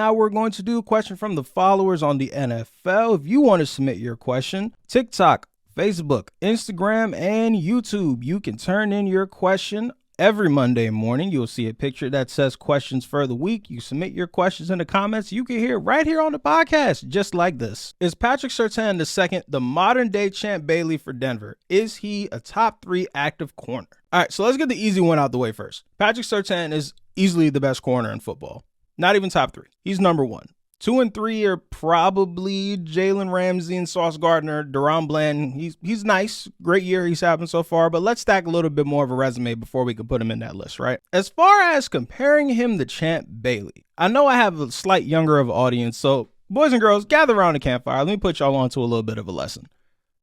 Now we're going to do a question from the followers on the NFL. If you want to submit your question, TikTok, Facebook, Instagram, and YouTube, you can turn in your question. Every Monday morning, you'll see a picture that says questions for the week. You submit your questions in the comments. You can hear right here on the podcast, just like this. Is Patrick Surtain II the modern day Champ Bailey for Denver? Is he a top 3 active corner? All right, so let's get the easy one out the way first. Patrick Surtain is easily the best corner in football. Not even top 3. He's number 1. 2 and 3 are probably Jalen Ramsey and Sauce Gardner, Deron Bland. He's nice. Great year he's having so far, but let's stack a little bit more of a resume before we can put him in that list, right? As far as comparing him to Champ Bailey, I know I have a slight younger of audience, so boys and girls, gather around the campfire. Let me put y'all on to a little bit of a lesson.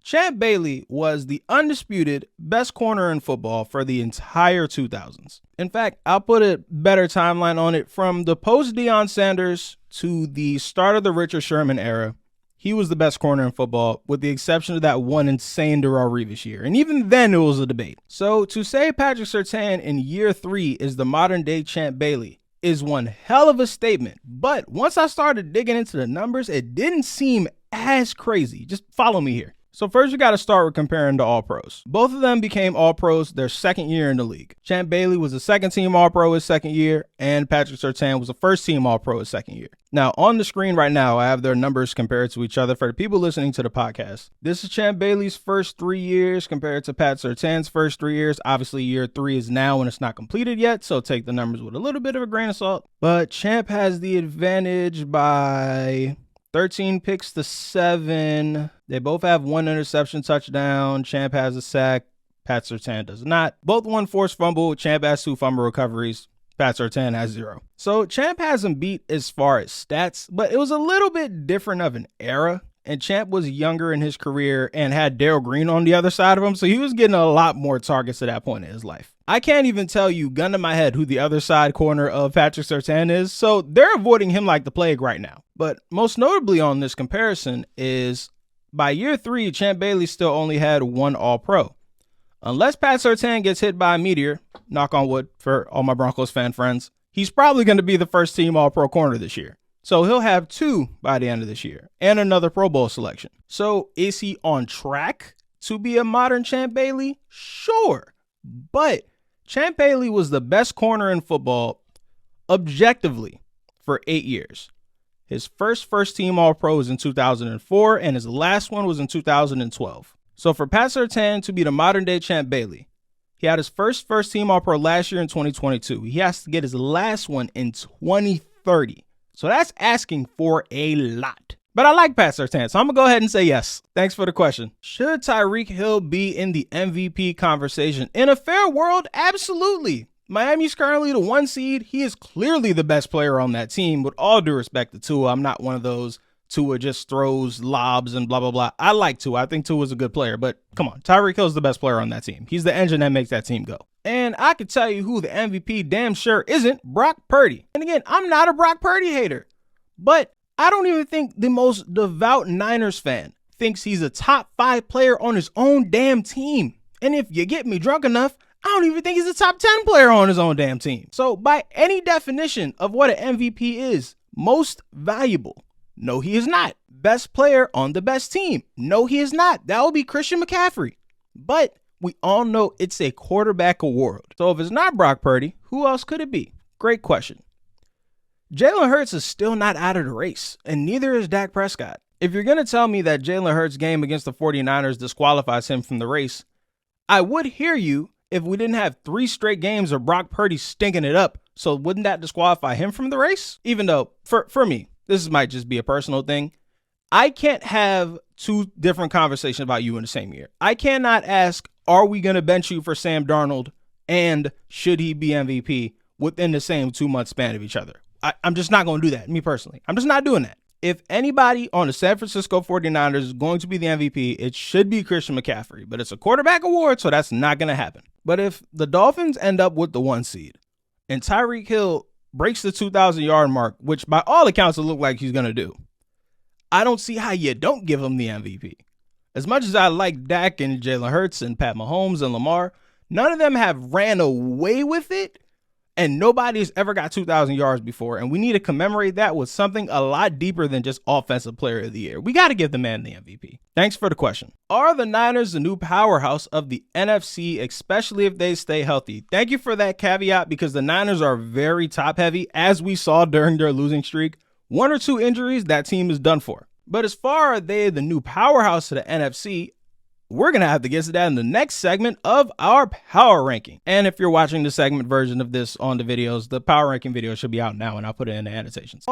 Champ Bailey was the undisputed best corner in football for the entire 2000s. In fact, I'll put a better timeline on it. From the post-Deion Sanders to the start of the Richard Sherman era, he was the best corner in football, with the exception of that one insane Darrelle Revis year. And even then, it was a debate. So to say Patrick Surtain in year 3 is the modern-day Champ Bailey is one hell of a statement. But once I started digging into the numbers, it didn't seem as crazy. Just follow me here. So first, you got to start with comparing to All-Pros. Both of them became All-Pros their second year in the league. Champ Bailey was a second-team All-Pro his second year, and Patrick Surtain was a first-team All-Pro his second year. Now, on the screen right now, I have their numbers compared to each other for the people listening to the podcast. This is Champ Bailey's first 3 years compared to Pat Surtain's first 3 years. Obviously, year 3 is now and it's not completed yet, so take the numbers with a little bit of a grain of salt. But Champ has the advantage by 13 picks to 7. They both have 1 interception touchdown. Champ has a sack. Pat Surtain does not. Both 1 forced fumble. Champ has 2 fumble recoveries. Pat Surtain has 0. So Champ has him beat as far as stats, but it was a little bit different of an era. And Champ was younger in his career and had Darrell Green on the other side of him, so he was getting a lot more targets at that point in his life. I can't even tell you, gun to my head, who the other side corner of Patrick Surtain is, so they're avoiding him like the plague right now. But most notably on this comparison is by year 3, Champ Bailey still only had 1 All-Pro. Unless Pat Surtain gets hit by a meteor, knock on wood for all my Broncos fan friends, he's probably going to be the first team All-Pro corner this year. So he'll have 2 by the end of this year and another Pro Bowl selection. So is he on track to be a modern Champ Bailey? Sure. But Champ Bailey was the best corner in football objectively for 8 years. His first team All-Pro was in 2004 and his last one was in 2012. So for Pat Surtain to be the modern day Champ Bailey, he had his first team All-Pro last year in 2022. He has to get his last one in 2030. So that's asking for a lot. But I like Pat Surtain, so I'm going to go ahead and say yes. Thanks for the question. Should Tyreek Hill be in the MVP conversation? In a fair world, absolutely. Miami's currently the 1 seed. He is clearly the best player on that team. With all due respect to Tua, I'm not one of those Tua just throws lobs and blah, blah, blah. I like Tua. I think Tua is a good player. But come on, Tyreek Hill is the best player on that team. He's the engine that makes that team go. And I could tell you who the MVP damn sure isn't, Brock Purdy. And again, I'm not a Brock Purdy hater. But I don't even think the most devout Niners fan thinks he's a top 5 player on his own damn team. And if you get me drunk enough, I don't even think he's a top 10 player on his own damn team. So by any definition of what an MVP is, most valuable, no, he is not. Best player on the best team, no, he is not. That would be Christian McCaffrey. But we all know it's a quarterback award. So if it's not Brock Purdy, who else could it be? Great question. Jalen Hurts is still not out of the race, and neither is Dak Prescott. If you're going to tell me that Jalen Hurts' game against the 49ers disqualifies him from the race, I would hear you if we didn't have 3 straight games of Brock Purdy stinking it up. So wouldn't that disqualify him from the race? Even though, for me, this might just be a personal thing. I can't have 2 different conversations about you in the same year. I cannot ask, are we going to bench you for Sam Darnold and should he be MVP within the same 2-month span of each other? I'm just not going to do that, me personally. I'm just not doing that. If anybody on the San Francisco 49ers is going to be the MVP, it should be Christian McCaffrey. But it's a quarterback award, so that's not going to happen. But if the Dolphins end up with the 1 seed and Tyreek Hill breaks the 2,000-yard mark, which by all accounts it looks like he's going to do, I don't see how you don't give him the MVP. As much as I like Dak and Jalen Hurts and Pat Mahomes and Lamar, none of them have ran away with it And nobody's ever got 2,000 yards before, and we need to commemorate that with something a lot deeper than just Offensive Player of the Year. We got to give the man the MVP. Thanks for the question. Are the Niners the new powerhouse of the NFC, especially if they stay healthy? Thank you for that caveat, because the Niners are very top-heavy, as we saw during their losing streak. 1 or 2 injuries, that team is done for. But as far as they the new powerhouse of the NFC, we're going to have to get to that in the next segment of our power ranking. And if you're watching the segment version of this on the videos, the power ranking video should be out now, and I'll put it in the annotations.